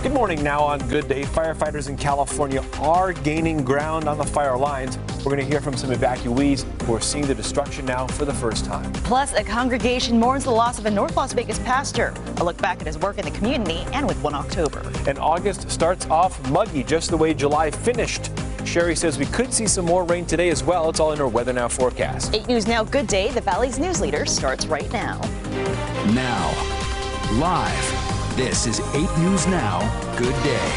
Good morning. Now on Good Day, firefighters in California are gaining ground on the fire lines. We're going to hear from some evacuees who are seeing the destruction now for the first time. Plus, a congregation mourns the loss of a North Las Vegas pastor. A look back at his work in the community and with 1 October. And August starts off muggy, just the way July finished. Sherry says we could see some more rain today as well. It's all in our Weather Now forecast. 8 News Now Good Day, the Valley's news leader, starts right now. Now, live. This is 8 News Now, Good Day.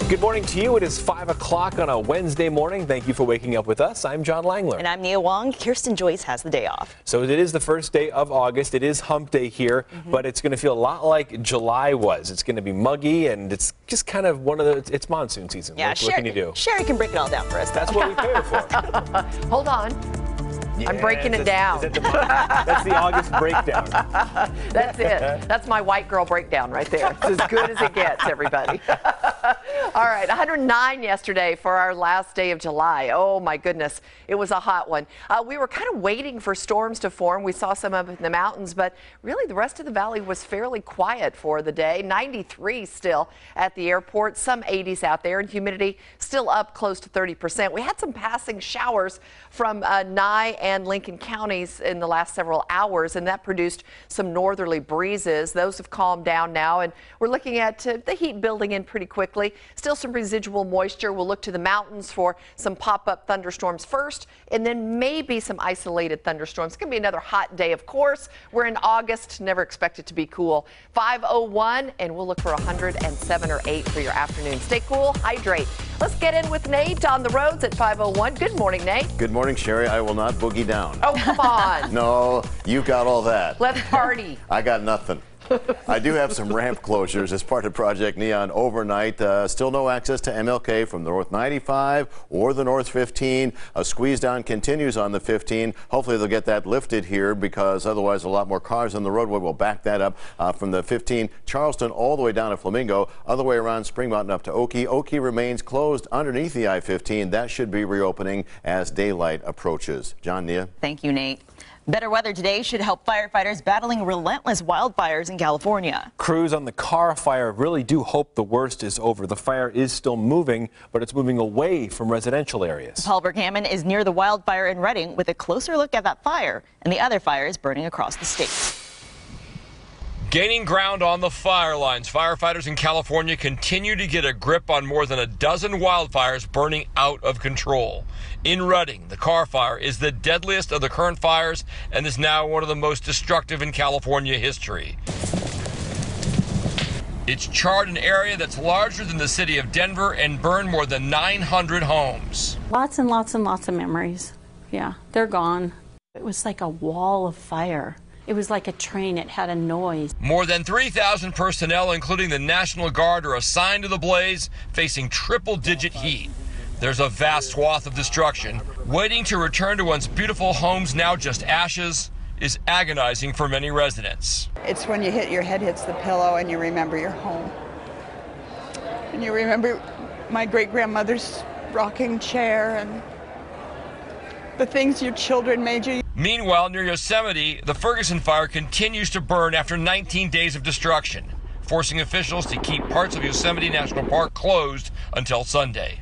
Good morning to you. It is 5 o'clock on a Wednesday morning. Thank you for waking up with us. I'm John Langler. And I'm Nia Wong. Kirsten Joyce has the day off. So it is the first day of August. It is hump day here, but it's going to feel a lot like July was. It's going to be muggy, and it's just kind of one of the, it's monsoon season. Yeah, what can you do? Sherry can break it all down for us. That's what we pay her for. Hold on. Yeah, I'm breaking it down. That's the August breakdown. That's it. That's my white girl breakdown right there. It's as good as it gets, everybody. All right, 109 yesterday for our last day of July. Oh, my goodness. It was a hot one. We were kind of waiting for storms to form. We saw some up in the mountains, but really the rest of the valley was fairly quiet for the day. 93 still at the airport, some 80s out there, and humidity still up close to 30%. We had some passing showers from Nye and Lincoln counties in the last several hours, and that produced some northerly breezes. Those have calmed down now, and we're looking at the heat building in pretty quickly. Still some residual moisture. We'll look to the mountains for some pop-up thunderstorms first, and then maybe some isolated thunderstorms. It's going to be another hot day, of course. We're in August. Never expect it to be cool. 5:01, and we'll look for 107 or 8 for your afternoon. Stay cool, hydrate. Let's get in with Nate on the roads at 5:01. Good morning, Nate. Good morning, Sherry. I will not boogie down. Oh, come on. No, you got all that. Let's party. I got nothing. I do have some ramp closures as part of Project Neon overnight. Still no access to MLK from the North 95 or the North 15. A squeeze down continues on the 15. Hopefully they'll get that lifted here, because otherwise a lot more cars on the roadway will back that up from the 15 Charleston all the way down to Flamingo, other way around Spring Mountain up to Oakey. Oakey remains closed underneath the I-15. That should be reopening as daylight approaches. John, Nia. Thank you, Nate. Better weather today should help firefighters battling relentless wildfires in California. Crews on the Carr fire really do hope the worst is over. The fire is still moving, but it's moving away from residential areas. Paul Berghammon is near the wildfire in Redding with a closer look at that fire and the other fires burning across the state. Gaining ground on the fire lines, firefighters in California continue to get a grip on more than a dozen wildfires burning out of control. In Redding, the Carr fire is the deadliest of the current fires and is now one of the most destructive in California history. It's charred an area that's larger than the city of Denver and burned more than 900 homes. Lots and lots and lots of memories. Yeah, they're gone. It was like a wall of fire. It was like a train. It had a noise. More than 3,000 personnel, including the National Guard, are assigned to the blaze, facing triple-digit heat. There's a vast swath of destruction. Waiting to return to one's beautiful homes, now just ashes, is agonizing for many residents. It's when your head hits the pillow and you remember your home. And you remember my great-grandmother's rocking chair and the things your children made you. Meanwhile, near Yosemite, the Ferguson fire continues to burn after 19 days of destruction, forcing officials to keep parts of Yosemite National Park closed until Sunday.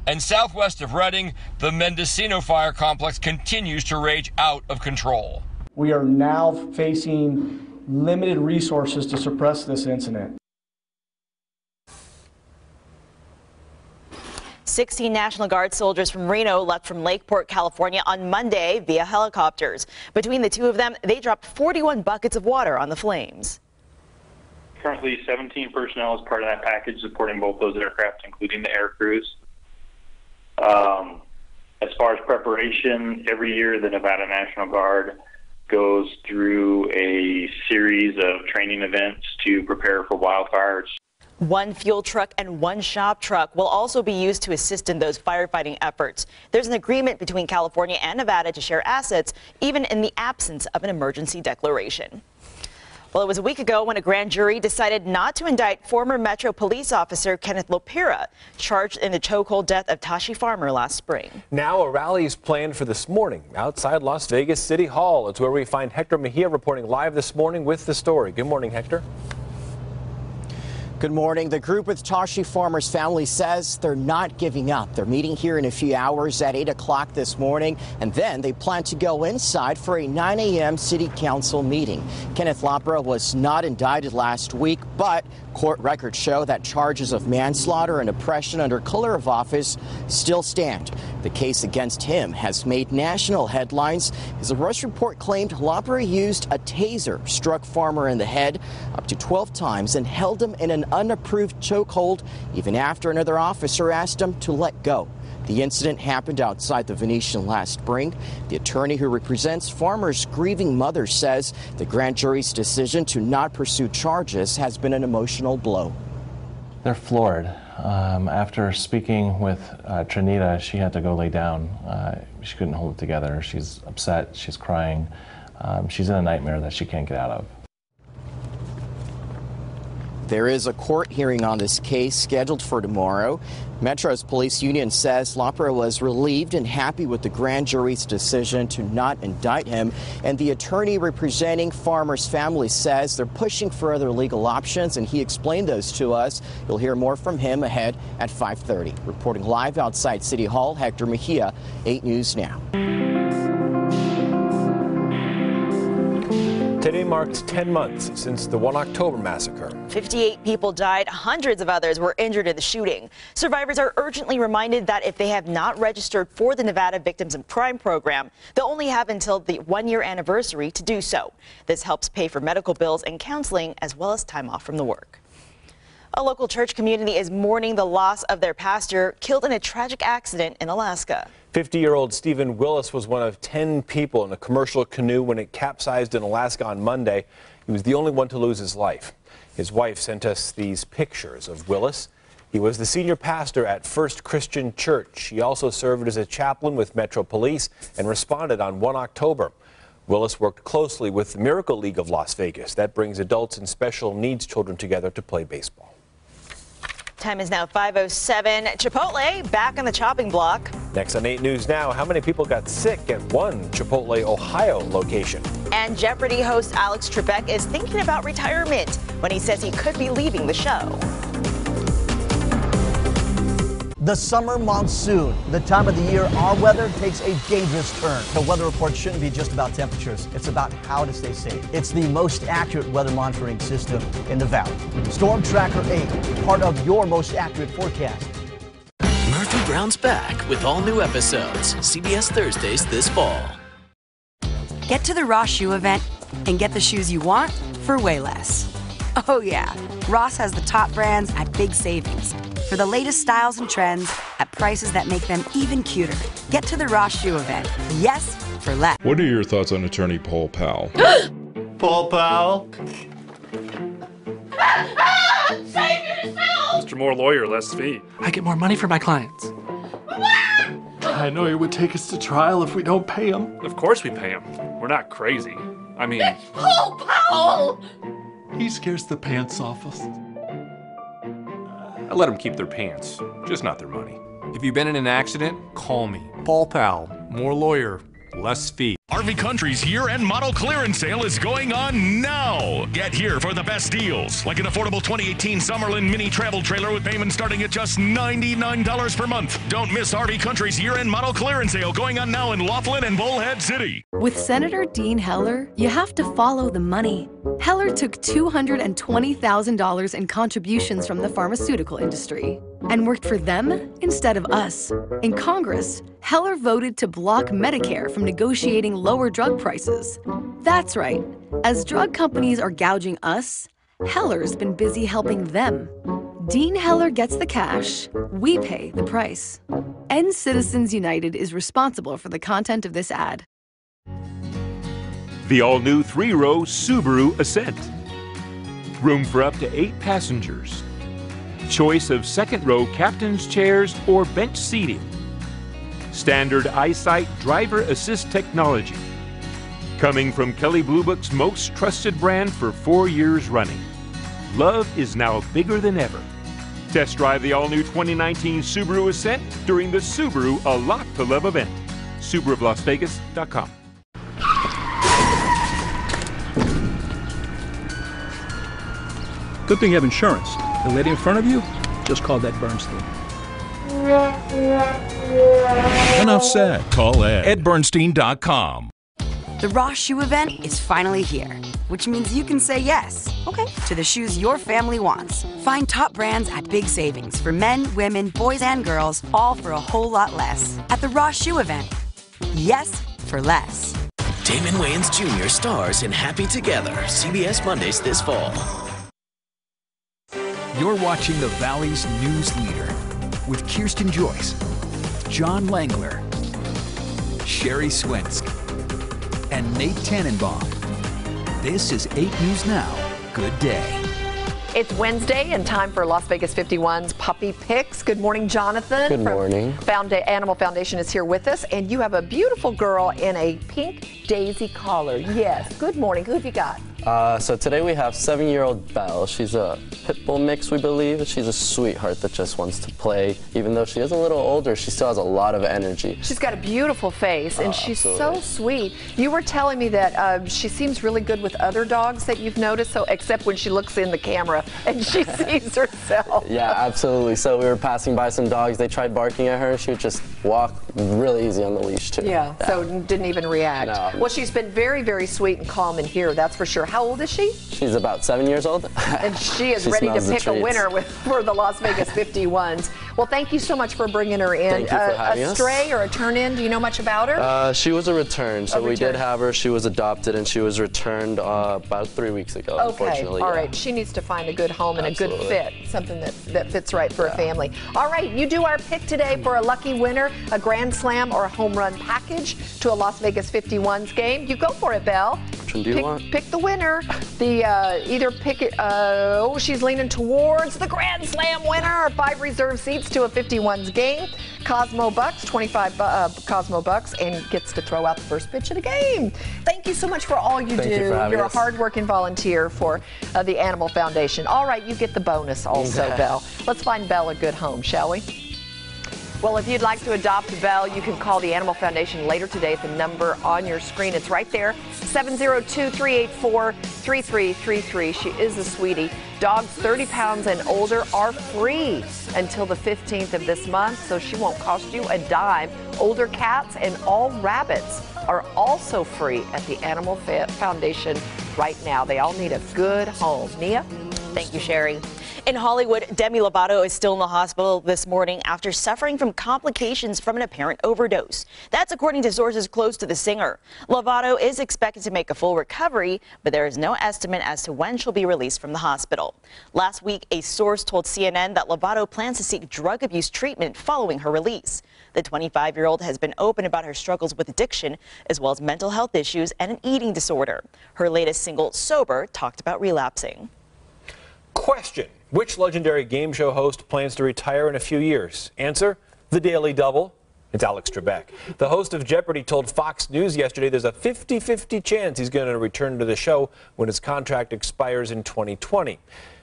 And southwest of Redding, the Mendocino fire complex continues to rage out of control. We are now facing limited resources to suppress this incident. 16 National Guard soldiers from Reno left from Lakeport, California on Monday via helicopters. Between the two of them, they dropped 41 buckets of water on the flames. Currently, 17 personnel is part of that package supporting both those aircraft, including the air crews. As far as preparation, every year the Nevada National Guard goes through a series of training events to prepare for wildfires. One fuel truck and one shop truck will also be used to assist in those firefighting efforts. There's an agreement between California and Nevada to share assets, even in the absence of an emergency declaration. Well, it was a week ago when a grand jury decided not to indict former Metro police officer Kenneth Lopera, charged in the chokehold death of Tashi Farmer last spring. Now a rally is planned for this morning outside Las Vegas City Hall. It's where we find Hector Mejia reporting live this morning with the story. Good morning, Hector. Good morning. The group with Tashi Farmer's family says they're not giving up. They're meeting here in a few hours at 8 o'clock this morning, and then they plan to go inside for a 9 a.m. city council meeting. Kenneth Lapra was not indicted last week, but court records show that charges of manslaughter and oppression under color of office still stand. The case against him has made national headlines as a Rush report claimed Lapra used a taser, struck Farmer in the head up to 12 times, and held him in an unapproved chokehold even after another officer asked him to let go. The incident happened outside the Venetian last spring. The attorney who represents Farmer's grieving mother says the grand jury's decision to not pursue charges has been an emotional blow. They're floored. After speaking with Trinita, she had to go lay down. She couldn't hold it together. She's upset. She's crying. She's in a nightmare that she can't get out of. There is a court hearing on this case scheduled for tomorrow. Metro's police union says Lapra was relieved and happy with the grand jury's decision to not indict him. And the attorney representing Farmer's family says they're pushing for other legal options, and he explained those to us. You'll hear more from him ahead at 5:30. Reporting live outside City Hall, Hector Mejia, 8 News Now. Today marks 10 months since the 1 October massacre. 58 people died, hundreds of others were injured in the shooting. Survivors are urgently reminded that if they have not registered for the Nevada Victims of Crime program, they'll only have until the 1-year anniversary to do so. This helps pay for medical bills and counseling, as well as time off from the work. A local church community is mourning the loss of their pastor, killed in a tragic accident in Alaska. 50-year-old Stephen Willis was one of 10 people in a commercial canoe when it capsized in Alaska on Monday. He was the only one to lose his life. His wife sent us these pictures of Willis. He was the senior pastor at First Christian Church. He also served as a chaplain with Metro Police and responded on 1 October. Willis worked closely with the Miracle League of Las Vegas. That brings adults and special needs children together to play baseball. Time is now 5:07. Chipotle back on the chopping block. Next on 8 News Now, how many people got sick at one Chipotle, Ohio location? And Jeopardy host Alex Trebek is thinking about retirement when he says he could be leaving the show. The summer monsoon, the time of the year our weather takes a dangerous turn. The weather report shouldn't be just about temperatures. It's about how to stay safe. It's the most accurate weather monitoring system in the valley. Storm Tracker 8, part of your most accurate forecast. Murphy Brown's back with all new episodes. CBS Thursdays this fall. Get to the Ross Shoe event and get the shoes you want for way less. Oh yeah, Ross has the top brands at big savings. For the latest styles and trends at prices that make them even cuter. Get to the Ross Shoe event. Yes, for less. What are your thoughts on attorney Paul Powell? Paul Powell? Save yourself! Mr. More lawyer, less fee. I get more money for my clients. I know he would take us to trial if we don't pay him. Of course we pay him. We're not crazy. I mean... Paul Powell! He scares the pants off us. I let them keep their pants, just not their money. If you've been in an accident, call me. Paul Powell, more lawyer, less fee. RV Country's year-end model clearance sale is going on now. Get here for the best deals, like an affordable 2018 Summerlin mini travel trailer with payments starting at just $99 per month. Don't miss RV Country's year-end model clearance sale going on now in Laughlin and Bullhead City. With Senator Dean Heller, you have to follow the money. Heller took $220,000 in contributions from the pharmaceutical industry and worked for them instead of us. In Congress, Heller voted to block Medicare from negotiating lower drug prices. That's right. As drug companies are gouging us, Heller's been busy helping them. Dean Heller gets the cash, we pay the price. End Citizens United is responsible for the content of this ad. The all-new 3-row Subaru Ascent. Room for up to 8 passengers. Choice of second-row captain's chairs or bench seating. Standard EyeSight driver assist technology. Coming from Kelley Blue Book's most trusted brand for 4 years running. Love is now bigger than ever. Test drive the all-new 2019 Subaru Ascent during the Subaru A Lot to Love event. SubaruofLasVegas.com. Good thing you have insurance. The lady in front of you just called that Bernstein. Enough said. Call Ed. EdBernstein.com. The Ross Shoe event is finally here, which means you can say yes, to the shoes your family wants. Find top brands at big savings for men, women, boys, and girls, all for a whole lot less. At the Ross Shoe event. Yes for less. Damon Wayans Jr. stars in Happy Together, CBS Mondays this fall. You're watching the Valley's news leader with Kirsten Joyce, John Langler, Sherry Swensk, and Nate Tannenbaum. This is 8 News Now. Good day. It's Wednesday and time for Las Vegas 51's Puppy Picks. Good morning, Jonathan. Good morning. Animal Foundation is here with us, and you have a beautiful girl in a pink daisy collar. Yes. Good morning. Who have you got? So today we have 7-year-old Belle. She's a pit bull mix, we believe. She's a sweetheart that just wants to play. Even though she is a little older, she still has a lot of energy. She's got a beautiful face, and she's so sweet. You were telling me that she seems really good with other dogs that you've noticed, so except when she looks in the camera and she sees herself. Yeah, absolutely. So we were passing by some dogs. They tried barking at her. She would just walk really easy on the leash, too. Yeah, so didn't even react. No. Well, she's been very, very sweet and calm in here, that's for sure. How old is she? She's about 7 years old. And she is ready to pick a winner for the Las Vegas 51s. Well, thank you so much for bringing her in. Thank you for having us. A stray or a turn-in, do you know much about her? She was a return, so we did have her. She was adopted, and she was returned about 3 weeks ago, unfortunately. All right, she needs to find a good home and a good fit, something that fits right for a family. All right, you do our pick today for a lucky winner, a Grand Slam or a home run package to a Las Vegas 51s game. You go for it, Belle. Which one do you want? Pick the winner. Either pick it, she's leaning towards the Grand Slam winner, 5 reserve seats to a 51s game. Cosmo Bucks, 25 Cosmo Bucks, and gets to throw out the first pitch of the game. Thank you so much for all you do. You're a hard-working volunteer for the Animal Foundation. All right, you get the bonus also, Belle. Let's find Belle a good home, shall we? Well, if you'd like to adopt Belle, you can call the Animal Foundation later today at the number on your screen. It's right there, 702-384-3333. She is a sweetie. Dogs 30 pounds and older are free until the 15th of this month, so she won't cost you a dime. Older cats and all rabbits are also free at the Animal Foundation right now. They all need a good home. Nia? Thank you, Sherry. In Hollywood, Demi Lovato is still in the hospital this morning after suffering from complications from an apparent overdose. That's according to sources close to the singer. Lovato is expected to make a full recovery, but there is no estimate as to when she'll be released from the hospital. Last week, a source told CNN that Lovato plans to seek drug abuse treatment following her release. The 25-year-old has been open about her struggles with addiction, as well as mental health issues and an eating disorder. Her latest single, Sober, talked about relapsing. Question: which legendary game show host plans to retire in a few years? Answer: the Daily Double. It's Alex Trebek. The host of Jeopardy told Fox News yesterday there's a 50-50 chance he's going to return to the show when his contract expires in 2020.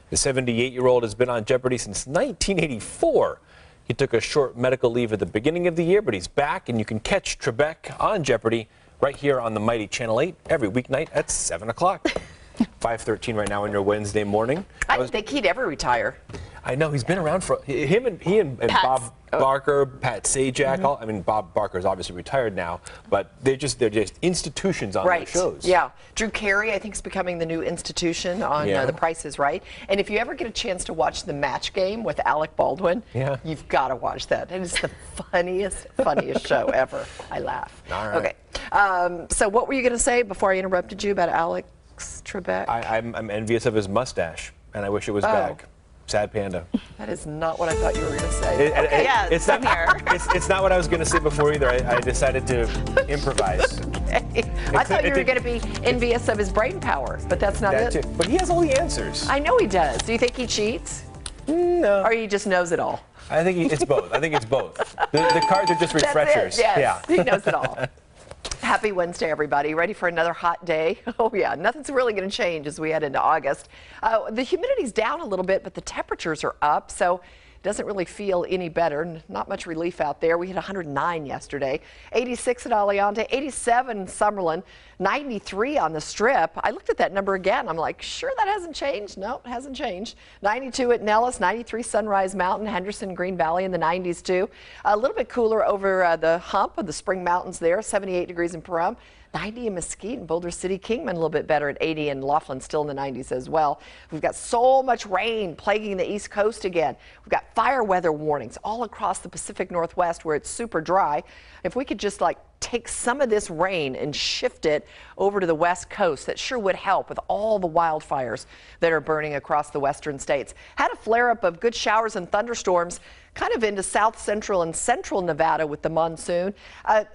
The 78-year-old has been on Jeopardy since 1984. He took a short medical leave at the beginning of the year, but he's back, and you can catch Trebek on Jeopardy right here on the mighty Channel 8 every weeknight at 7 o'clock. 5:13 right now on your Wednesday morning. I didn't think he'd ever retire. I know, he's been around for he and Bob Barker, Pat Sajak. I mean, Bob Barker's obviously retired now, but they're just institutions on their shows. Yeah, Drew Carey, I think, is becoming the new institution on The Price is Right. And if you ever get a chance to watch the Match Game with Alec Baldwin, you've got to watch that. It is the funniest show ever. I laugh. All right. Okay. So what were you going to say before I interrupted you about Alex Trebek? I'm envious of his mustache, and I wish it was back. Sad panda. That is not what I thought you were going to say. It's not what I was going to say before either. I decided to improvise. Okay. I thought you were going to be envious of his brain power, but that's not it. Too. But he has all the answers. I know he does. Do you think he cheats? No. Or he just knows it all? I think it's both. The cards are just refreshers. Yes, he knows it all. Happy Wednesday, everybody. Ready for another hot day? Oh, yeah. Nothing's really going to change as we head into August. The humidity's down a little bit, but the temperatures are up. So Doesn't really feel any better. Not much relief out there. We hit 109 yesterday. 86 at Aliante, 87 in Summerlin, 93 on the Strip. I looked at that number again. I'm like, sure that hasn't changed? No, it hasn't changed. 92 at Nellis, 93 Sunrise Mountain, Henderson, Green Valley in the 90s too. A little bit cooler over the hump of the Spring Mountains there, 78 degrees in Pahrump. 90 in Mesquite and Boulder City. Kingman a little bit better at 80, and Laughlin still in the 90s as well. We've got so much rain plaguing the East Coast again. We've got fire weather warnings all across the Pacific Northwest where it's super dry. If we could just take some of this rain and shift it over to the West Coast, that sure would help with all the wildfires that are burning across the western states. Had a flare-up of good showers and thunderstorms kind of into south central and central Nevada with the monsoon.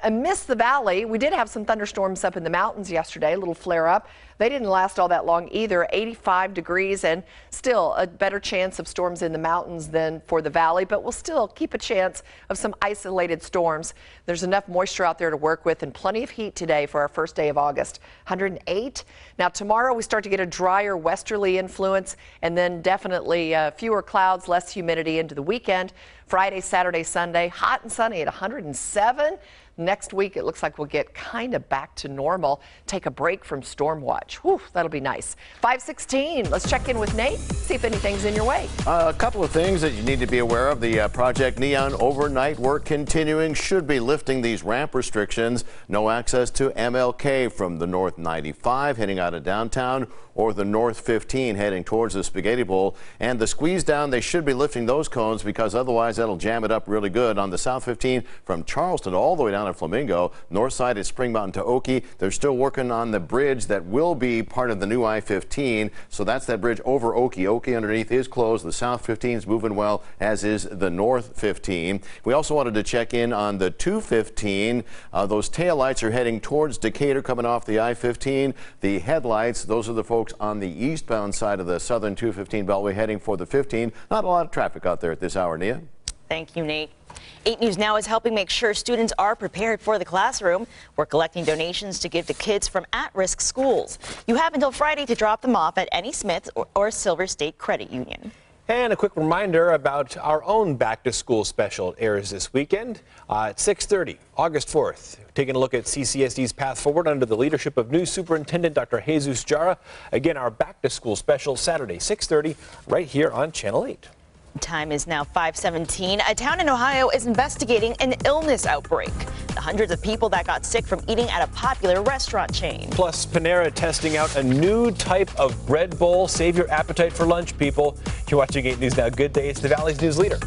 Amidst the valley, we did have some thunderstorms up in the mountains yesterday, a little flare up. They didn't last all that long either, 85 degrees, and still a better chance of storms in the mountains than for the valley, but we'll still keep a chance of some isolated storms. There's enough moisture out there to work with and plenty of heat today for our first day of August. 108. Now tomorrow we start to get a drier westerly influence, and then definitely fewer clouds, less humidity into the weekend. Friday, Saturday, Sunday, hot and sunny at 107. Next week, it looks like we'll get kind of back to normal. Take a break from storm watch. Whew, that'll be nice. 5:16. Let's check in with Nate, see if anything's in your way. A couple of things that you need to be aware of. The Project Neon overnight work continuing should be lifting these ramp restrictions. No access to MLK from the North 95 heading out of downtown, or the North 15 heading towards the Spaghetti Bowl. And the squeeze down, they should be lifting those cones because otherwise that'll jam it up really good on the South 15 from Charleston all the way down to Flamingo. North side is Spring Mountain to Oakey. They're still working on the bridge that will be part of the new I-15. So that's that bridge over Oakey. Oakey underneath is closed. The South 15 is moving well, as is the North 15. We also wanted to check in on the 215. Those taillights are heading towards Decatur coming off the I-15. The headlights, those are the folks on the eastbound side of the southern 215 beltway heading for the 15. Not a lot of traffic out there at this hour, Nia. Thank you, Nate. 8 News Now is helping make sure students are prepared for the classroom. We're collecting donations to give to kids from at-risk schools. You have until Friday to drop them off at any Smith or Silver State Credit Union. And a quick reminder about our own back-to-school special. It airs this weekend at 6:30, August 4th. Taking a look at CCSD's path forward under the leadership of new Superintendent Dr. Jesus Jara. Again, our back-to-school special Saturday, 6:30, right here on Channel 8. Time is now 5:17. A town in Ohio is investigating an illness outbreak. The hundreds of people that got sick from eating at a popular restaurant chain. Plus, Panera testing out a new type of bread bowl. Save your appetite for lunch, people. You're watching 8 News Now. Good day. It's the Valley's news leader.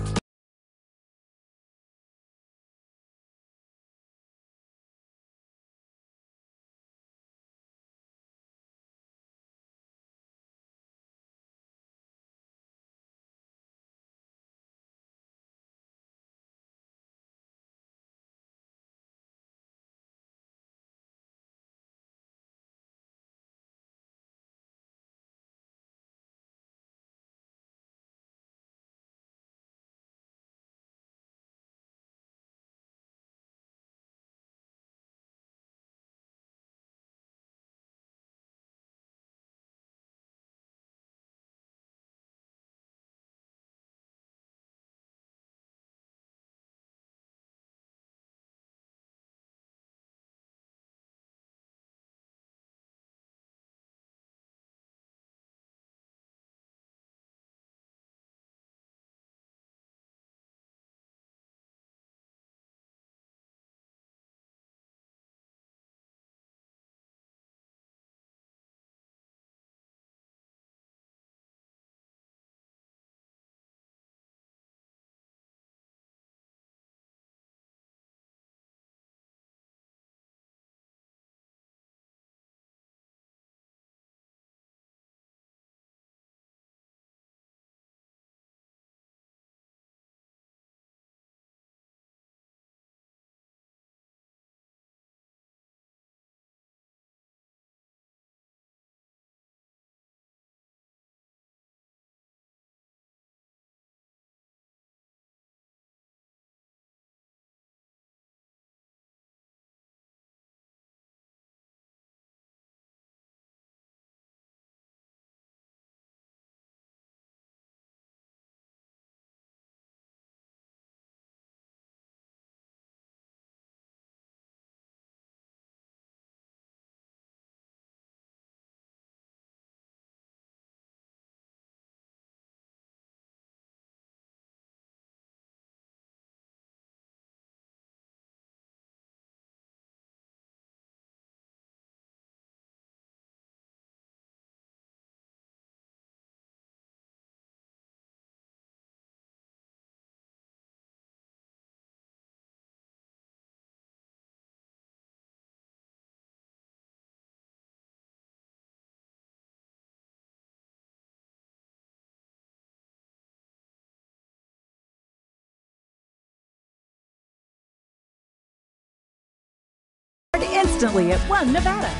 instantly at One Nevada.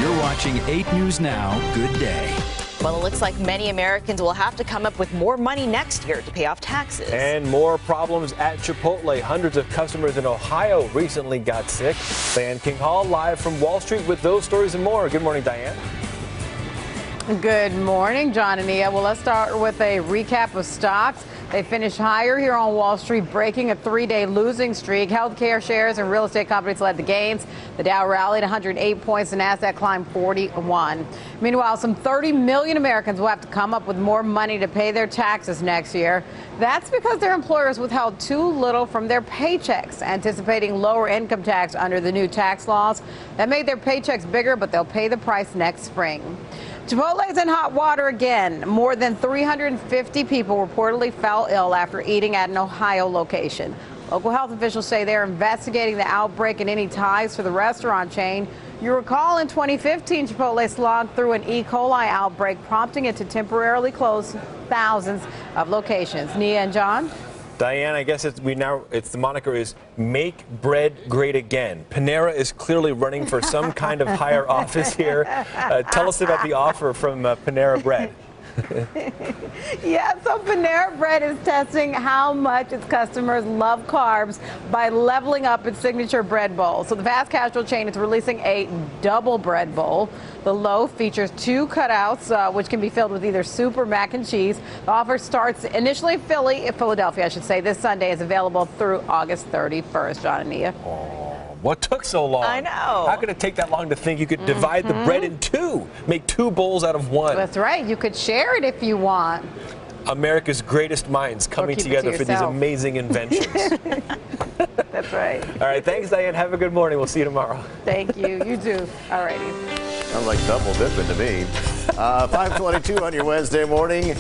You're watching 8 News Now. Good day. Well, it looks like many Americans will have to come up with more money next year to pay off taxes. And more problems at Chipotle. Hundreds of customers in Ohio recently got sick. Diane King Hall live from Wall Street with those stories and more. Good morning, Diane. Good morning, John and Nia. Well, let's start with a recap of stocks. They finished higher here on Wall Street, breaking a 3-day losing streak. Healthcare shares and real estate companies led the gains. The Dow rallied 108 points, the Nasdaq climbed 41. Meanwhile, some 30 million Americans will have to come up with more money to pay their taxes next year. That's because their employers withheld too little from their paychecks, anticipating lower income tax under the new tax laws. That made their paychecks bigger, but they'll pay the price next spring. Chipotle's in hot water again. More than 350 people reportedly fell ill after eating at an Ohio location. Local health officials say they're investigating the outbreak and any ties to the restaurant chain. You recall in 2015, Chipotle slogged through an E. coli outbreak, prompting it to temporarily close thousands of locations. Nia and John? Diane, I guess the moniker is Make Bread Great Again. Panera is clearly running for some kind of higher office here. Tell us about the offer from Panera Bread. Yeah, so Panera Bread is testing how much its customers love carbs by leveling up its signature bread bowl. So the fast casual chain is releasing a double bread bowl. The loaf features 2 cutouts, which can be filled with either soup or mac and cheese. The offer starts initially in Philadelphia, I should say. This Sunday is available through August 31st. John and Nia. What took so long? I know. How could it take that long to think you could divide the bread in 2? Make 2 bowls out of 1. That's right. You could share it if you want. America's greatest minds coming together for these amazing inventions. That's right. All right, thanks, Diane. Have a good morning. We'll see you tomorrow. Thank you. You too. All righty. Sounds like double dipping to me. 5:22 on your Wednesday morning.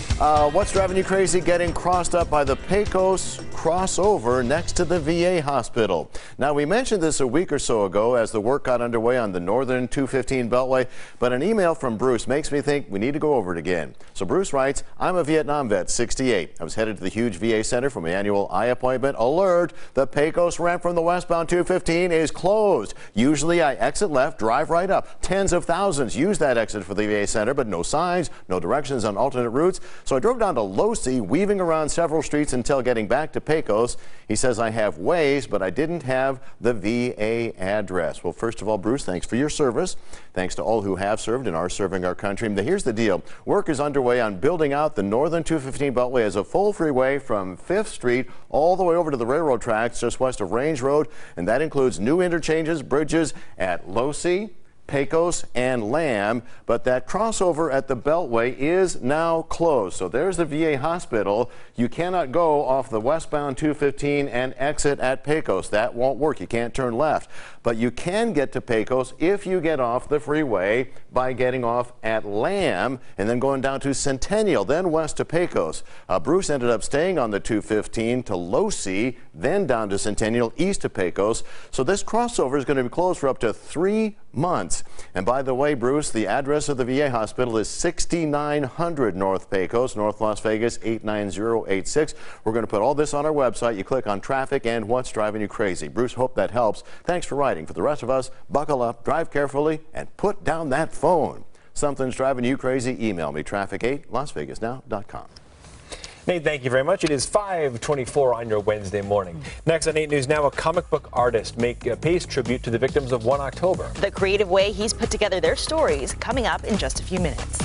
What's driving you crazy? Getting crossed up by the Pecos crossover next to the VA hospital. Now, we mentioned this a week or so ago as the work got underway on the northern 215 Beltway, but an email from Bruce makes me think we need to go over it again. So Bruce writes, I'm a Vietnam vet, 68. I was headed to the huge VA center for my annual eye appointment. Alert, the Pecos ramp from the westbound 215 is closed. Usually I exit left, drive right up. Tens of thousands use that exit for the VA center, but no signs, no directions on alternate routes. So I drove down to Losee, weaving around several streets until getting back to Pecos. He says I have Waze, but I didn't have the VA address. Well, first of all, Bruce, thanks for your service. Thanks to all who have served and are serving our country. Here's the deal. Work is underway on building out the northern 215 Beltway as a full freeway from 5th Street all the way over to the railroad tracks just west of Range Road, and that includes new interchanges, bridges at Losee, Pecos, and Lamb, but that crossover at the Beltway is now closed. So there's the VA hospital. You cannot go off the westbound 215 and exit at Pecos. That won't work. You can't turn left. But you can get to Pecos if you get off the freeway by getting off at Lamb and then going down to Centennial, then west to Pecos. Bruce ended up staying on the 215 to Losee, then down to Centennial, east to Pecos. So this crossover is going to be closed for up to 3 months. And by the way, Bruce, the address of the VA hospital is 6900 North Pecos, North Las Vegas 89086. We're going to put all this on our website. You click on traffic and what's driving you crazy. Bruce, hope that helps. Thanks for writing. For the rest of us, buckle up, drive carefully, and put down that phone. Something's driving you crazy? Email me, traffic8lasvegasnow.com. Nate, thank you very much. It is 5:24 on your Wednesday morning. Next on 8 News Now, a comic book artist pays tribute to the victims of 1 October. The creative way he's put together their stories coming up in just a few minutes.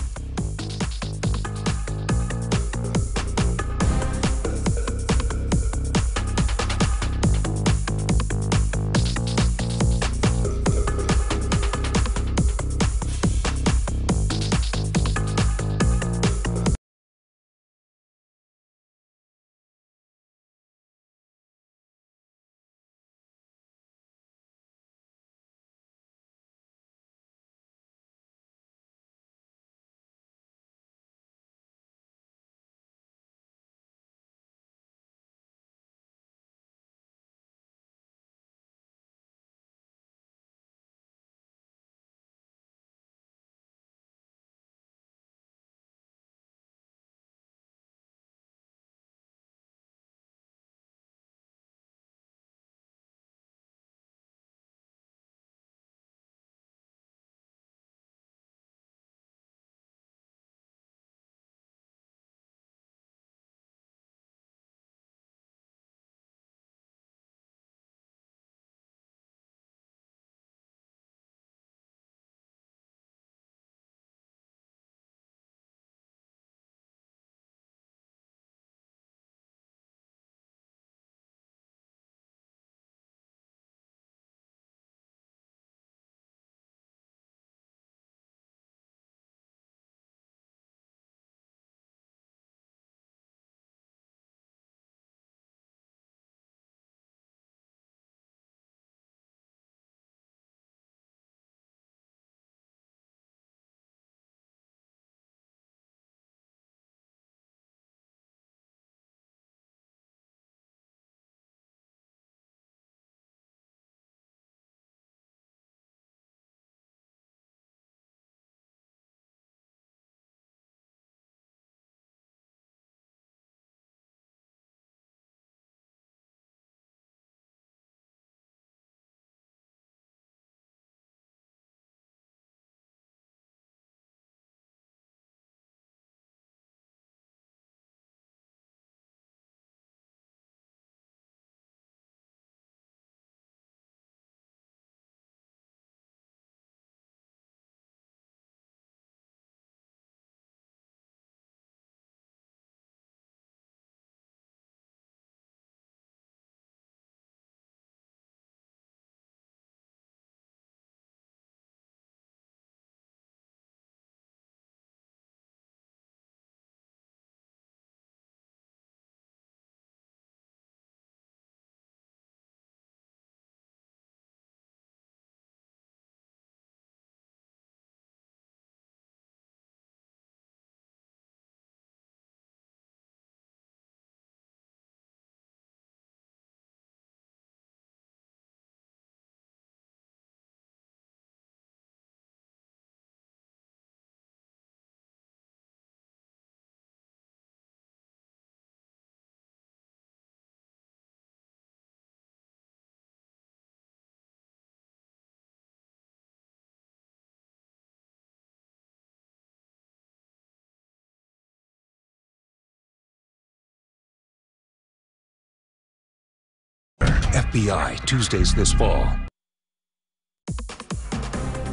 FBI, Tuesdays this fall.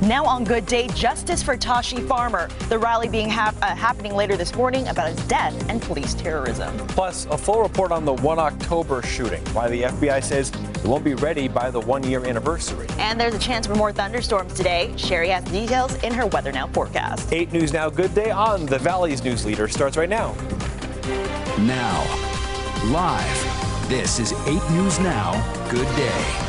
Now on Good Day, justice for Tashi Farmer. The rally being happening later this morning about his death and police terrorism. Plus, a full report on the 1 October shooting, why the FBI says it won't be ready by the 1-year anniversary. And there's a chance for more thunderstorms today. Sherry has details in her Weather Now forecast. 8 News Now Good Day on the Valley's News Leader starts right now. Now, live, this is 8 News Now Good Day.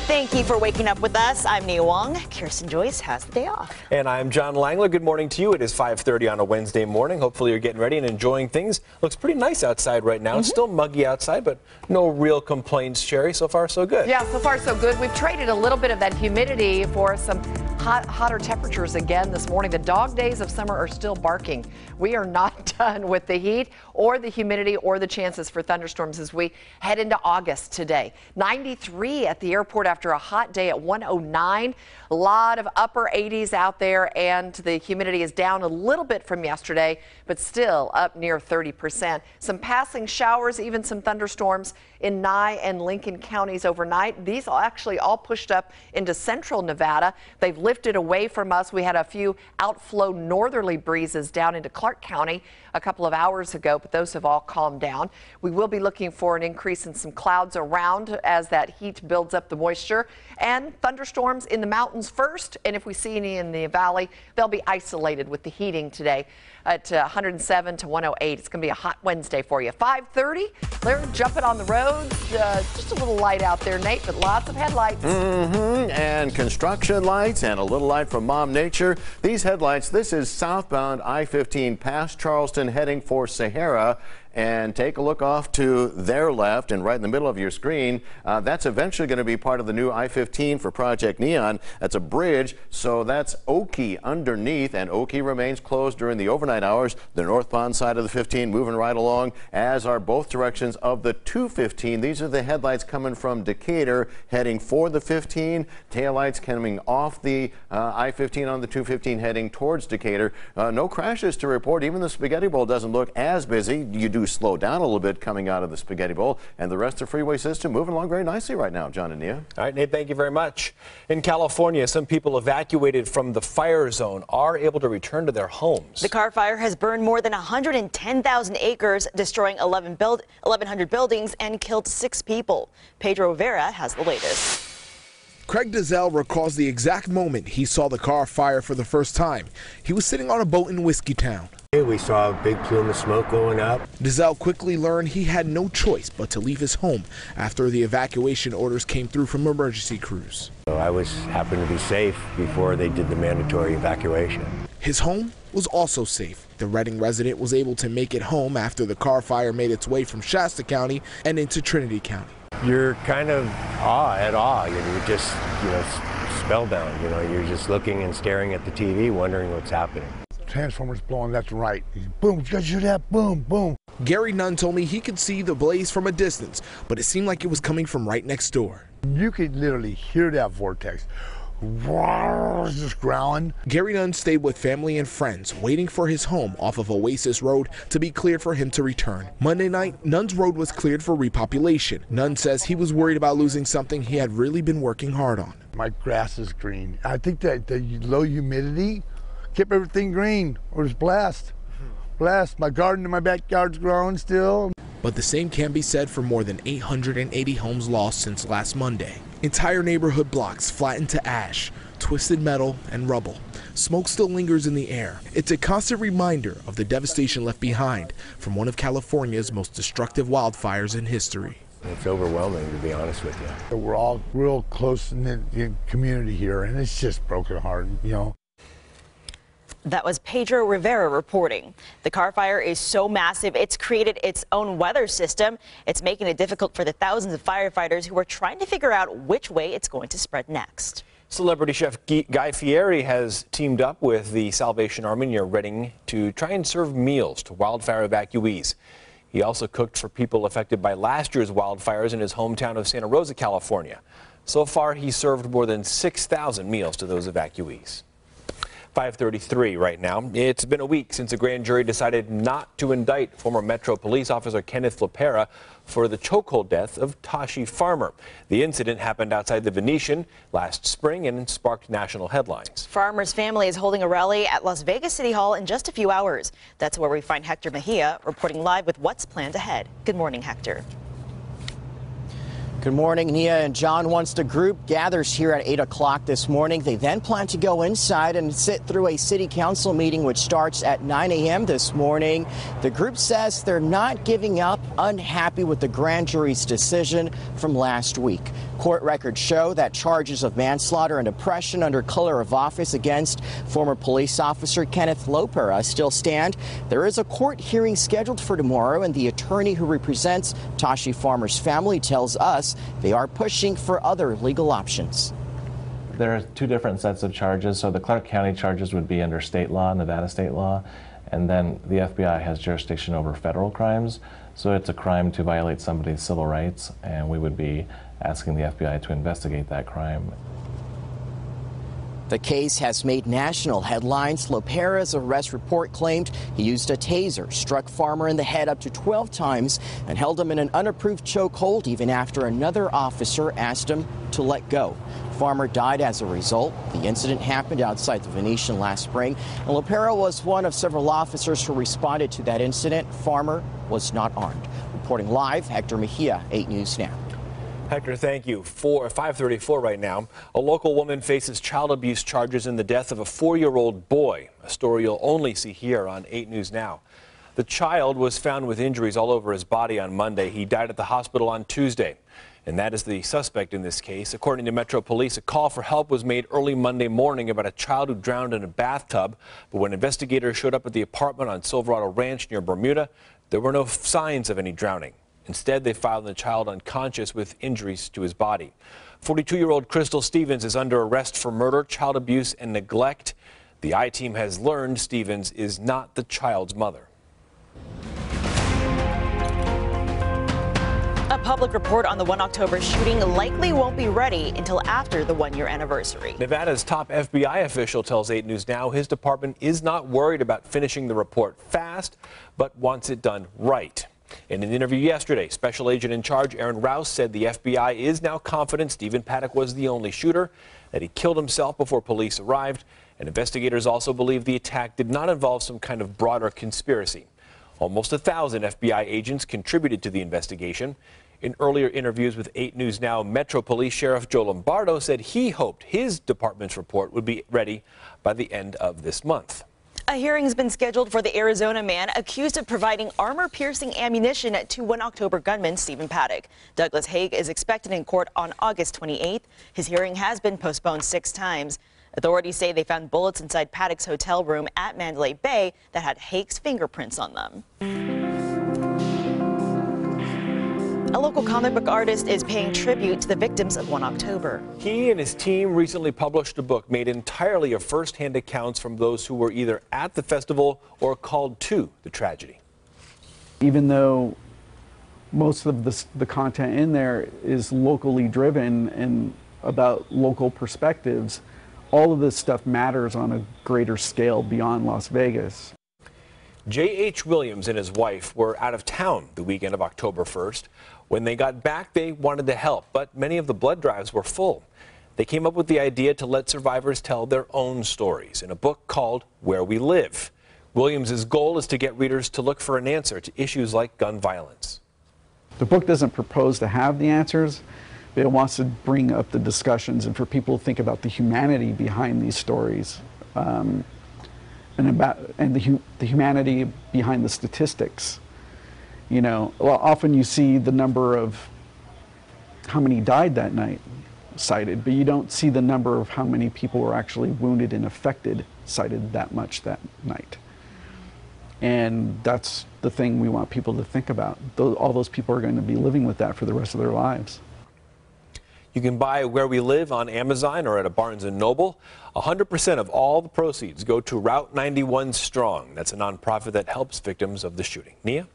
Thank you for waking up with us. I'm Nia Wong. Kirsten Joyce has the day off. And I'm John Langler. Good morning to you. It is 5:30 on a Wednesday morning. Hopefully you're getting ready and enjoying things. Looks pretty nice outside right now. It's still muggy outside, but no real complaints, Sherry. So far, so good. Yeah, so far, so good. We've traded a little bit of that humidity for some hotter temperatures again this morning. The dog days of summer are still barking. We are not done with the heat or the humidity or the chances for thunderstorms as we head into August today. 93 at the airport after a hot day at 109. A lot of upper 80s out there, and the humidity is down a little bit from yesterday, but still up near 30%. Some passing showers, even some thunderstorms in Nye and Lincoln counties overnight. These are actually all pushed up into central Nevada. They've lifted away from us. We had a few outflow northerly breezes down into Clark County a couple of hours ago, but those have all calmed down. We will be looking for an increase in some clouds around as that heat builds up the moisture, and thunderstorms in the mountains first, and if we see any in the valley, they'll be isolated with the heating today at 107 to 108. It's going to be a hot Wednesday for you. 5:30, they're jumping on the roads. Just a little light out there, Nate, but lots of headlights. And construction lights and a little light from Mom Nature. These headlights, this is southbound I-15 past Charleston heading for Sahara. And take a look off to their left and right in the middle of your screen. That's eventually going to be part of the new I-15 for Project Neon. That's a bridge, so that's Oki underneath, and Oki remains closed during the overnight hours. The North Pond side of the 15 moving right along, as are both directions of the 215. These are the headlights coming from Decatur heading for the 15. Taillights coming off the I-15 on the 215 heading towards Decatur. No crashes to report. Even the Spaghetti Bowl doesn't look as busy. You do slow down a little bit coming out of the Spaghetti Bowl, and the rest of the freeway system moving along very nicely right now. John and Nia. All right, Nate, thank you very much. In California, some people evacuated from the fire zone are able to return to their homes. The Carr Fire has burned more than 110,000 acres, destroying 1,100 buildings and killed 6 people. Pedro Rivera has the latest. Craig Dizelle recalls the exact moment he saw the Carr Fire for the first time. He was sitting on a boat in Whiskeytown. We saw a big plume of smoke going up. Dizelle quickly learned he had no choice but to leave his home after the evacuation orders came through from emergency crews. So I happened to be safe before they did the mandatory evacuation. His home was also safe. The Redding resident was able to make it home after the Carr Fire made its way from Shasta County and into Trinity County. You're kind of at awe. You're just, spellbound. You're just looking and staring at the TV, wondering what's happening. Transformers blowing left and right. Boom, you gotta shoot that, boom, boom. Gary Nunn told me he could see the blaze from a distance, but it seemed like it was coming from right next door. You could literally hear that vortex. Just growling. Gary Nunn stayed with family and friends, waiting for his home off of Oasis Road to be cleared for him to return. Monday night, Nunn's road was cleared for repopulation. Nunn says he was worried about losing something he had really been working hard on. My grass is green. I think that the low humidity kept everything green. Or just blast. My garden in my backyard's growing still. But the same can be said for more than 880 homes lost since last Monday. Entire neighborhood blocks flattened to ash, twisted metal, and rubble. Smoke still lingers in the air. It's a constant reminder of the devastation left behind from one of California's most destructive wildfires in history. It's overwhelming, to be honest with you. We're all real close-knit community here, and it's just broken heart, That was Pedro Rivera reporting. The Carr Fire is so massive, it's created its own weather system. It's making it difficult for the thousands of firefighters who are trying to figure out which way it's going to spread next. Celebrity chef Guy Fieri has teamed up with the Salvation Army near Redding to try and serve meals to wildfire evacuees. He also cooked for people affected by last year's wildfires in his hometown of Santa Rosa, California. So far, he served more than 6,000 meals to those evacuees. 5:33 right now. It's been a week since a grand jury decided not to indict former Metro Police Officer Kenneth LaPera for the chokehold death of Tashi Farmer. The incident happened outside the Venetian last spring and sparked national headlines. Farmer's family is holding a rally at Las Vegas City Hall in just a few hours. That's where we find Hector Mejia reporting live with what's planned ahead. Good morning, Hector. Good morning, Nia. And John, once the group gathers here at 8 o'clock this morning, they then plan to go inside and sit through a city council meeting, which starts at 9 a.m. this morning. The group says they're not giving up, unhappy with the grand jury's decision from last week. Court records show that charges of manslaughter and oppression under color of office against former police officer Kenneth LaPera still stand. There is a court hearing scheduled for tomorrow, and the attorney who represents Tashi Farmer's family tells us they are pushing for other legal options. There are two different sets of charges. So the Clark County charges would be under state law, Nevada state law, and then the FBI has jurisdiction over federal crimes. So it's a crime to violate somebody's civil rights, and we would be asking the FBI to investigate that crime. The case has made national headlines. LaPera's arrest report claimed he used a taser, struck Farmer in the head up to 12 times, and held him in an unapproved chokehold even after another officer asked him to let go. Farmer died as a result. The incident happened outside the Venetian last spring, and LaPera was one of several officers who responded to that incident. Farmer was not armed. Reporting live, Hector Mejia, 8 News Now. Hector, thank you. 5:34 right now. A local woman faces child abuse charges in the death of a 4-year-old boy, a story you'll only see here on 8 News Now. The child was found with injuries all over his body on Monday. He died at the hospital on Tuesday, and that is the suspect in this case. According to Metro Police, a call for help was made early Monday morning about a child who drowned in a bathtub, but when investigators showed up at the apartment on Silverado Ranch near Bermuda, there were no signs of any drowning. Instead, they found the child unconscious with injuries to his body. 42-year-old Crystal Stevens is under arrest for murder, child abuse, and neglect. The I-Team has learned Stevens is not the child's mother. A public report on the 1 October shooting likely won't be ready until after the 1-year anniversary. Nevada's top FBI official tells 8 News Now his department is not worried about finishing the report fast, but wants it done right. In an interview yesterday, Special Agent in Charge Aaron Rouse said the FBI is now confident Stephen Paddock was the only shooter, that he killed himself before police arrived, and investigators also believe the attack did not involve some kind of broader conspiracy. Almost 1,000 FBI agents contributed to the investigation. In earlier interviews with 8 News Now, Metro Police Sheriff Joe Lombardo said he hoped his department's report would be ready by the end of this month. A hearing has been scheduled for the Arizona man accused of providing armor-piercing ammunition to 1 October gunman Stephen Paddock. Douglas Haig is expected in court on August 28th. His hearing has been postponed 6 times. Authorities say they found bullets inside Paddock's hotel room at Mandalay Bay that had Haig's fingerprints on them. A local comic book artist is paying tribute to the victims of 1 October. He and his team recently published a book made entirely of first-hand accounts from those who were either at the festival or called to the tragedy. Even though most of the content in there is locally driven and about local perspectives, all of this stuff matters on a greater scale beyond Las Vegas. J.H. Williams and his wife were out of town the weekend of October 1st. When they got back, they wanted to help, but many of the blood drives were full. They came up with the idea to let survivors tell their own stories in a book called Where We Live. Williams' goal is to get readers to look for an answer to issues like gun violence. The book doesn't propose to have the answers, but it wants to bring up the discussions and for people to think about the humanity behind these stories. And the humanity behind the statistics. You know, well, often you see the number of how many died that night cited, but you don't see the number of how many people were actually wounded and affected cited that much that night. And that's the thing we want people to think about. All those people are going to be living with that for the rest of their lives. You can buy Where We Live on Amazon or at a Barnes & Noble. 100% of all the proceeds go to Route 91 Strong. That's a nonprofit that helps victims of the shooting. Nia?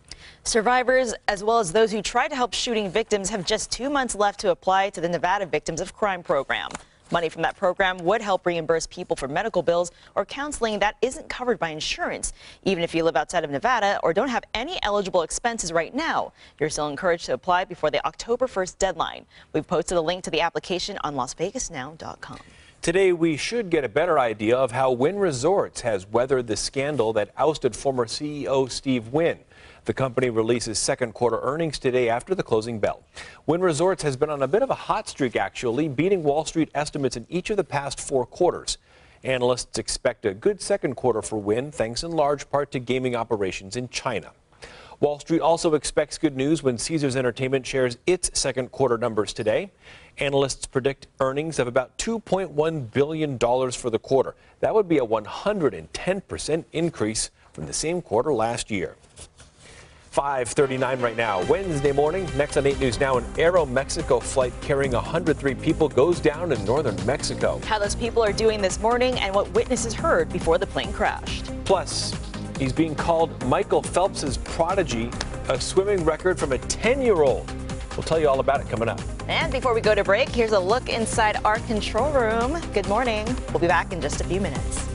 Survivors, as well as those who try to help shooting victims, have just 2 months left to apply to the Nevada Victims of Crime program. Money from that program would help reimburse people for medical bills or counseling that isn't covered by insurance. Even if you live outside of Nevada or don't have any eligible expenses right now, you're still encouraged to apply before the October 1st deadline. We've posted a link to the application on LasVegasNow.com. Today, we should get a better idea of how Wynn Resorts has weathered the scandal that ousted former CEO Steve Wynn. The company releases second quarter earnings today after the closing bell. Wynn Resorts has been on a bit of a hot streak, actually, beating Wall Street estimates in each of the past 4 quarters. Analysts expect a good second quarter for Wynn, thanks in large part to gaming operations in China. Wall Street also expects good news when Caesars Entertainment shares its second quarter numbers today. Analysts predict earnings of about $2.1 billion for the quarter. That would be a 110% increase from the same quarter last year. 5:39 right now, Wednesday morning. Next on 8 News Now, an Aeromexico flight carrying 103 people goes down in northern Mexico. How those people are doing this morning and what witnesses heard before the plane crashed. Plus, he's being called Michael Phelps's prodigy, a swimming record from a 10-year-old. We'll tell you all about it coming up. And before we go to break, here's a look inside our control room. Good morning. We'll be back in just a few minutes.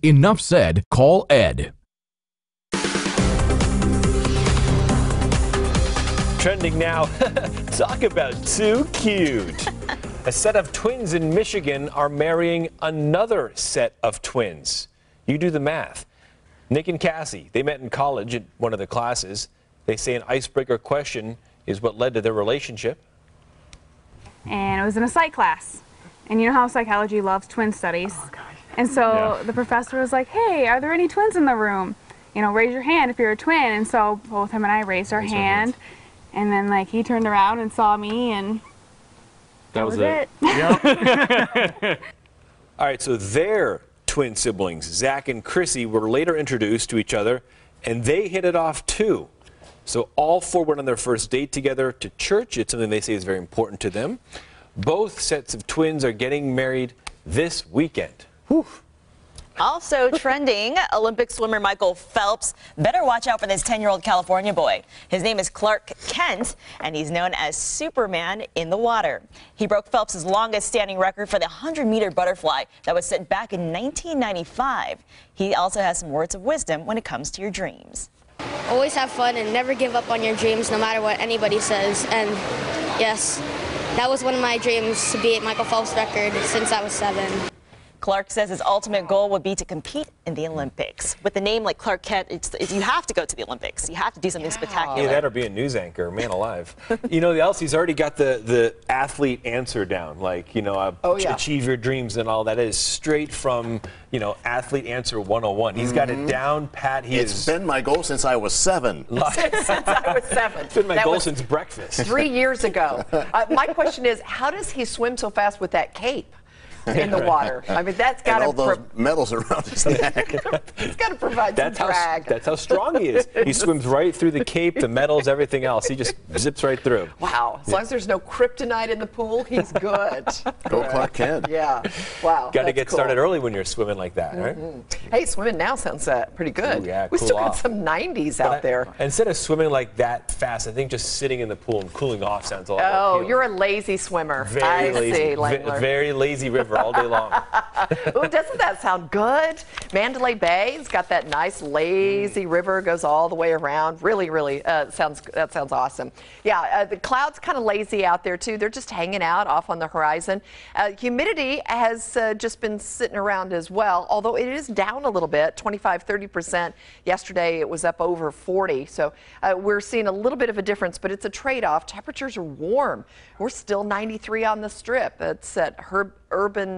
Enough said. Call Ed. Trending now, talk about too cute. A set of twins in Michigan are marrying another set of twins. You do the math. Nick and Cassie, they met in college at one of the classes. They say an icebreaker question is what led to their relationship. And it was in a psych class. And you know how psychology loves twin studies. And so the professor was like, hey, are there any twins in the room? You know, raise your hand if you're a twin. And so both him and I raised our hand. And then, like, he turned around and saw me, and that was it. Yep. All right, so their twin siblings, Zach and Chrissy, were later introduced to each other, and they hit it off too. So all four went on their first date together to church. It's something they say is very important to them. Both sets of twins are getting married this weekend. Whew. Also trending, Olympic swimmer Michael Phelps better watch out for this 10-year-old California boy. His name is Clark Kent, and he's known as Superman in the water. He broke Phelps' longest-standing record for the 100-meter butterfly that was set back in 1995. He also has some words of wisdom when it comes to your dreams. Always have fun and never give up on your dreams no matter what anybody says. And yes, that was one of my dreams, to beat Michael Phelps' record since I was 7. Clark says his ultimate goal would be to compete in the Olympics. With a name like Clark Kent, you have to go to the Olympics. You have to do something spectacular. Yeah, that or be a news anchor, man alive. You know, Elsie's already got the athlete answer down, like, you know, achieve your dreams and all that. Is straight from, you know, athlete answer 101. He's got it down pat. It's been my goal since I was 7. Since I was 7. It's been my goal since breakfast. 3 years ago. My question is, how does he swim so fast with that cape in the water? I mean, that's got to all those medals around his neck. It's got to provide some drag. That's how strong he is. He swims right through the cape, the medals, everything else. He just zips right through. Wow. As long as there's no kryptonite in the pool, he's good. Go Clark Kent. Yeah. Wow. Got to get started early when you're swimming like that, right? Hey, swimming now sounds pretty good. Ooh, yeah, we cool still got off. some 90s out there. Instead of swimming like that fast, I think just sitting in the pool and cooling off sounds a lot more appealing. You're a lazy swimmer. Very lazy. See, Langler. Very lazy river all day long. Ooh, doesn't that sound good? Mandalay Bay's got that nice lazy river, goes all the way around. Really, really that sounds awesome. Yeah, the clouds kind of lazy out there too. They're just hanging out off on the horizon. Humidity has just been sitting around as well, although it is down a little bit, 25-30%. Yesterday it was up over 40, so we're seeing a little bit of a difference, but it's a trade-off. Temperatures are warm. We're still 93 on the Strip. That's that urban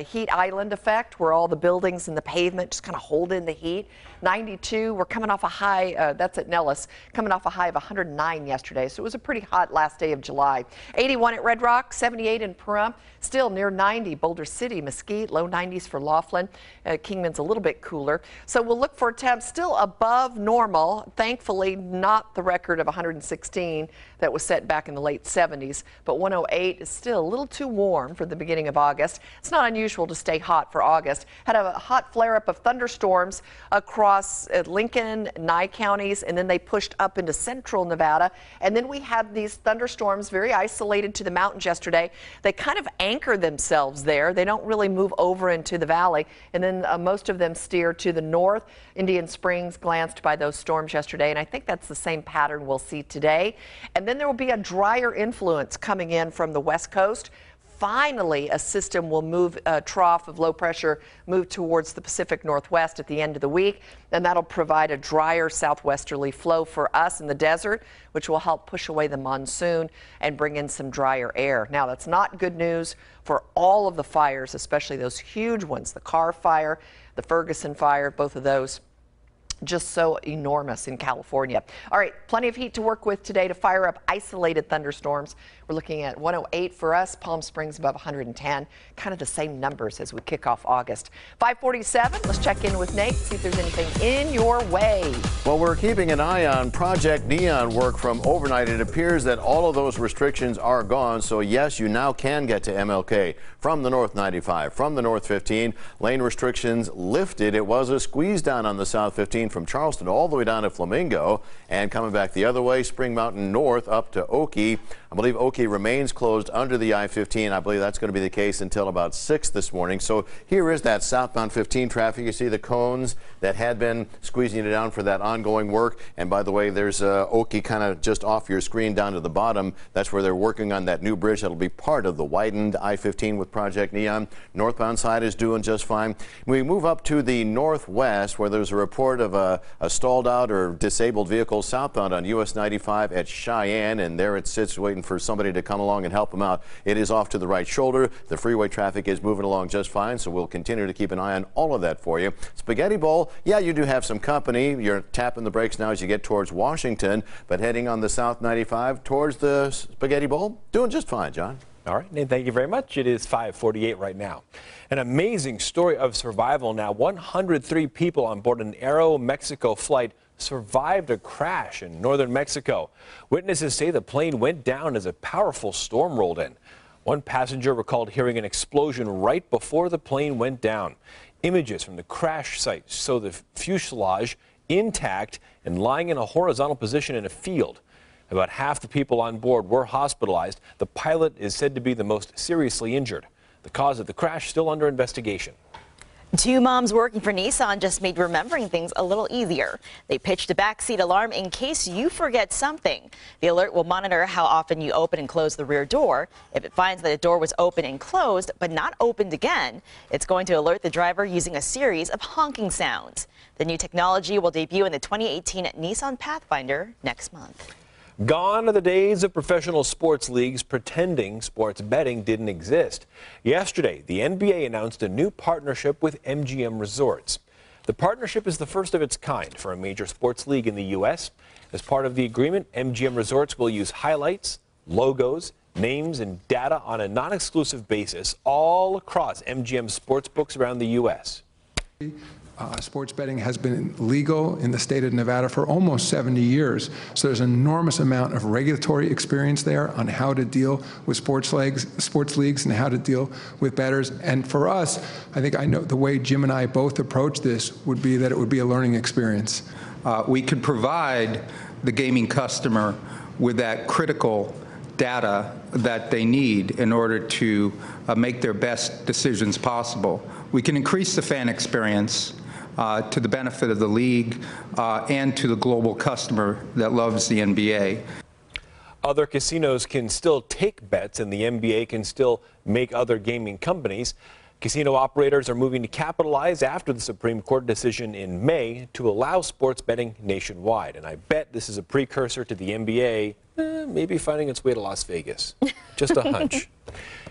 heat island effect, where all the buildings and the pavement just kind of hold in the heat. 92, we're coming off a high, that's at Nellis, coming off a high of 109 yesterday, so it was a pretty hot last day of July. 81 at Red Rock, 78 in Pahrump, still near 90, Boulder City, Mesquite, low 90s for Laughlin. Kingman's a little bit cooler. So we'll look for temps still above normal, thankfully not the record of 116 that was set back in the late 70s, but 108 is still a little too warm for the beginning of August. It's not unusual to stay hot for August. Had a hot flare-up of thunderstorms across Lincoln, Nye counties, and then they pushed up into central Nevada. And then we had these thunderstorms very isolated to the mountains yesterday. They kind of anchor themselves there. They don't really move over into the valley. And then most of them steer to the north. Indian Springs glanced by those storms yesterday, and I think that's the same pattern we'll see today. And then there will be a drier influence coming in from the west coast. Finally, a system will move, a trough of low pressure, move towards the Pacific Northwest at the end of the week, and that'll provide a drier southwesterly flow for us in the desert, which will help push away the monsoon and bring in some drier air. Now, that's not good news for all of the fires, especially those huge ones, the Carr Fire, the Ferguson Fire, both of those just so enormous in California. All right, plenty of heat to work with today to fire up isolated thunderstorms. We're looking at 108 for us, Palm Springs above 110, kind of the same numbers as we kick off August. 547, let's check in with Nate, see if there's anything in your way. Well, we're keeping an eye on Project Neon work from overnight. It appears that all of those restrictions are gone, so yes, you now can get to MLK from the North 95, from the North 15. Lane restrictions lifted. It was a squeeze down on the South 15 from Charleston all the way down to Flamingo, and coming back the other way, Spring Mountain North up to Oakey. I believe Oakey remains closed under the I-15. I believe that's going to be the case until about 6 this morning. So here is that southbound 15 traffic. You see the cones that had been squeezing it down for that ongoing work. And by the way, there's Oakey kind of just off your screen down to the bottom. That's where they're working on that new bridge that'll be part of the widened I-15 with Project Neon. Northbound side is doing just fine. We move up to the northwest, where there's a report of a stalled out or disabled vehicle southbound on US 95 at Cheyenne, and there it sits waiting for somebody to come along and help them out. It is off to the right shoulder. The freeway traffic is moving along just fine, so we'll continue to keep an eye on all of that for you. Spaghetti Bowl, yeah, you do have some company. You're tapping the brakes now as you get towards Washington, but heading on the South 95 towards the Spaghetti Bowl, doing just fine, John. All right, Nate, thank you very much. It is 5:48 right now. An amazing story of survival now. 103 people on board an Aeromexico flight survived a crash in northern Mexico. Witnesses say the plane went down as a powerful storm rolled in. One passenger recalled hearing an explosion right before the plane went down. Images from the crash site show the fuselage intact and lying in a horizontal position in a field. About half the people on board were hospitalized. The pilot is said to be the most seriously injured. The cause of the crash still under investigation. Two moms working for Nissan just made remembering things a little easier. They pitched a backseat alarm in case you forget something. The alert will monitor how often you open and close the rear door. If it finds that a door was open and closed but not opened again, it's going to alert the driver using a series of honking sounds. The new technology will debut in the 2018 Nissan Pathfinder next month. Gone are the days of professional sports leagues pretending sports betting didn't exist. Yesterday, the NBA announced a new partnership with MGM Resorts. The partnership is the first of its kind for a major sports league in the U.S. As part of the agreement, MGM Resorts will use highlights, logos, names, and data on a non-exclusive basis all across MGM sportsbooks around the U.S. Sports betting has been legal in the state of Nevada for almost 70 years. So there's an enormous amount of regulatory experience there on how to deal with sports leagues and how to deal with bettors. And for us, I think I know the way Jim and I both approach this would be that it would be a learning experience. We could provide the gaming customer with that critical data that they need in order to make their best decisions possible. We can increase the fan experience to the benefit of the league and to the global customer that loves the NBA. Other casinos can still take bets, and the NBA can still make other gaming companies. Casino operators are moving to capitalize after the Supreme Court decision in May to allow sports betting nationwide. And I bet this is a precursor to the NBA maybe finding its way to Las Vegas. Just a hunch.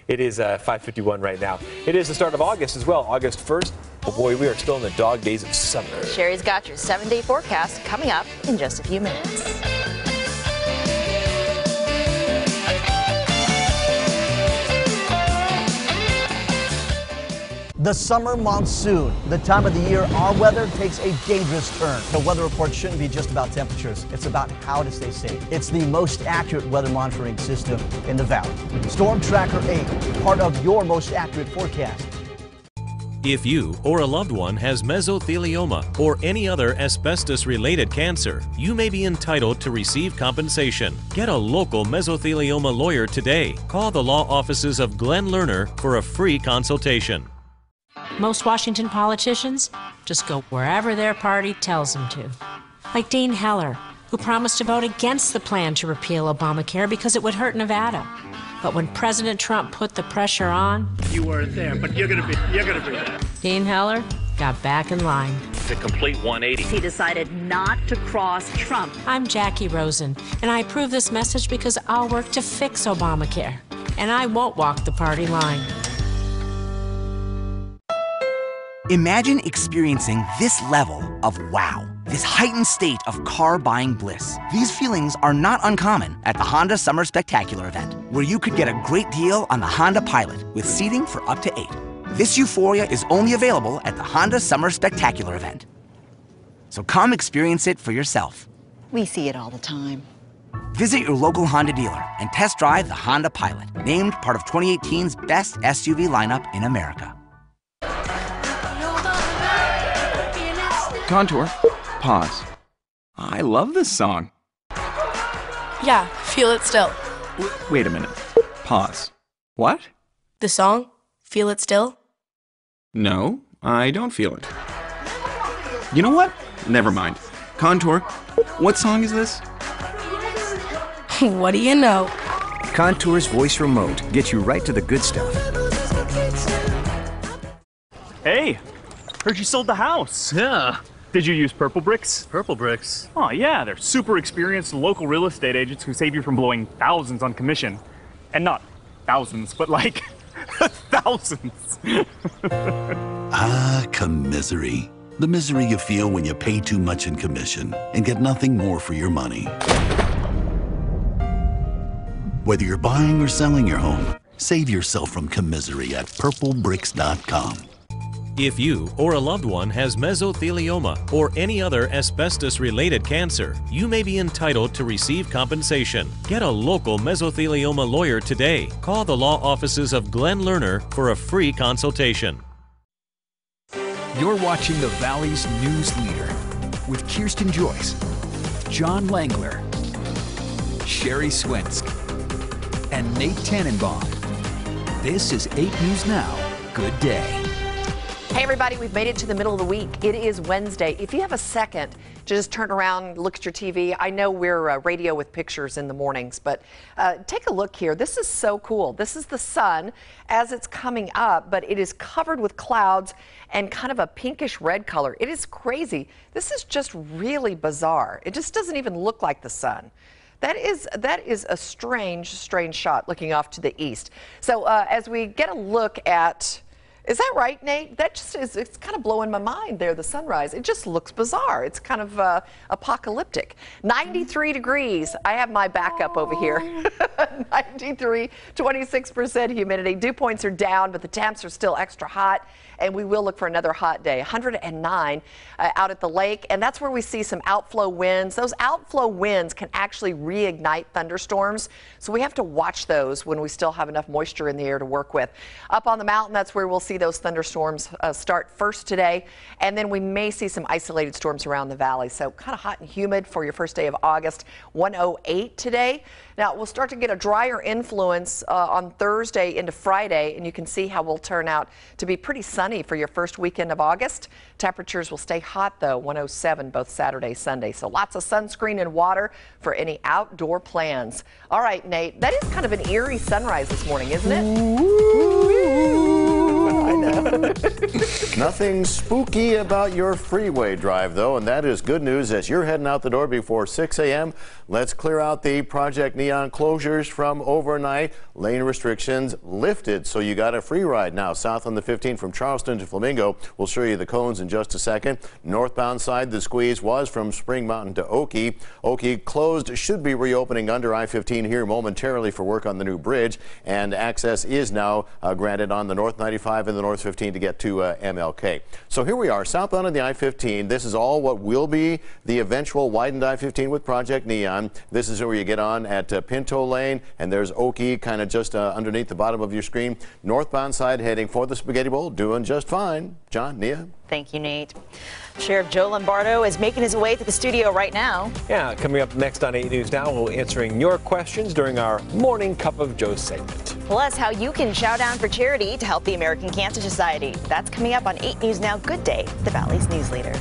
It is 5:51 right now. It is the start of August as well, August 1st. Oh boy, we are still in the dog days of summer. Sherry's got your 7-day forecast coming up in just a few minutes. The summer monsoon, the time of the year our weather takes a dangerous turn. The weather report shouldn't be just about temperatures. It's about how to stay safe. It's the most accurate weather monitoring system in the valley. Storm Tracker 8, part of your most accurate forecast. If you or a loved one has mesothelioma or any other asbestos-related cancer, you may be entitled to receive compensation. Get a local mesothelioma lawyer today. Call the law offices of Glenn Lerner for a free consultation. Most Washington politicians just go wherever their party tells them to. Like Dean Heller, who promised to vote against the plan to repeal Obamacare because it would hurt Nevada. But when President Trump put the pressure on, you weren't there, but you're gonna be there. Dean Heller got back in line. It's a complete 180. He decided not to cross Trump. I'm Jackie Rosen, and I approve this message because I'll work to fix Obamacare. And I won't walk the party line. Imagine experiencing this level of wow, this heightened state of car buying bliss. These feelings are not uncommon at the Honda Summer Spectacular event, where you could get a great deal on the Honda Pilot with seating for up to 8. This euphoria is only available at the Honda Summer Spectacular event. So come experience it for yourself. We see it all the time. Visit your local Honda dealer and test drive the Honda Pilot, named part of 2018's best SUV lineup in America. Contour. Pause. I love this song. Yeah, Feel It Still. Wait a minute. Pause. What? The song, Feel It Still? No, I don't feel it. You know what? Never mind. Contour, what song is this? What do you know? Contour's voice remote gets you right to the good stuff. Hey, heard you sold the house. Yeah. Did you use Purple Bricks? Purple Bricks. Oh yeah, they're super experienced local real estate agents who save you from blowing thousands on commission. And not thousands, but like thousands. Ah, commisery. The misery you feel when you pay too much in commission and get nothing more for your money. Whether you're buying or selling your home, save yourself from commisery at purplebricks.com. If you or a loved one has mesothelioma or any other asbestos-related cancer, you may be entitled to receive compensation. Get a local mesothelioma lawyer today. Call the law offices of Glenn Lerner for a free consultation. You're watching the Valley's news leader with Kirsten Joyce, John Langler, Sherry Swinsk, and Nate Tannenbaum. This is 8 News Now. Good day. Hey everybody, we've made it to the middle of the week. It is Wednesday. If you have a second to just turn around, look at your TV. I know we're radio with pictures in the mornings, but take a look here. This is so cool. This is the sun as it's coming up, but it is covered with clouds and kind of a pinkish red color. It is crazy. This is just really bizarre. It just doesn't even look like the sun. That is a strange shot looking off to the east. So as we get a look at, is that right, Nate? That just is, it's kind of blowing my mind there, the sunrise. It just looks bizarre. It's kind of apocalyptic. 93 degrees. I have my backup over here. 93, 26% humidity. Dew points are down, but the temps are still extra hot. And we will look for another hot day. 109 out at the lake, and that's where we see some outflow winds. Those outflow winds can actually reignite thunderstorms, so we have to watch those when we still have enough moisture in the air to work with. Up on the mountain, that's where we'll see those thunderstorms start first today, and then we may see some isolated storms around the valley. So kind of hot and humid for your first day of August. 108 today. Now we'll start to get a drier influence on Thursday into Friday, and you can see how we'll turn out to be pretty sunny for your first weekend of August. Temperatures will stay hot though, 107 both Saturday, Sunday. So lots of sunscreen and water for any outdoor plans. All right, Nate, that is kind of an eerie sunrise this morning, isn't it? I know. Nothing spooky about your freeway drive, though, and that is good news as you're heading out the door before 6 a.m. Let's clear out the Project Neon closures from overnight. Lane restrictions lifted, so you got a free ride now south on the 15 from Charleston to Flamingo. We'll show you the cones in just a second. Northbound side, the squeeze was from Spring Mountain to Oakey. Oakey closed, should be reopening under I-15 here momentarily for work on the new bridge, and access is now granted on the North 95 and the North 15 to get to MLK. So here we are, southbound on the I-15. This is all what will be the eventual widened I-15 with Project Neon. This is where you get on at Pinto Lane, and there's Oakey kind of just underneath the bottom of your screen. Northbound side heading for the Spaghetti Bowl, doing just fine. John, Nia. Thank you, Nate. Sheriff Joe Lombardo is making his way to the studio right now. Yeah, coming up next on 8 News Now, we'll be answering your questions during our Morning Cup of Joe segment. Plus, how you can chow down for charity to help the American Cancer Society. That's coming up on 8 News Now. Good day, the Valley's news leader.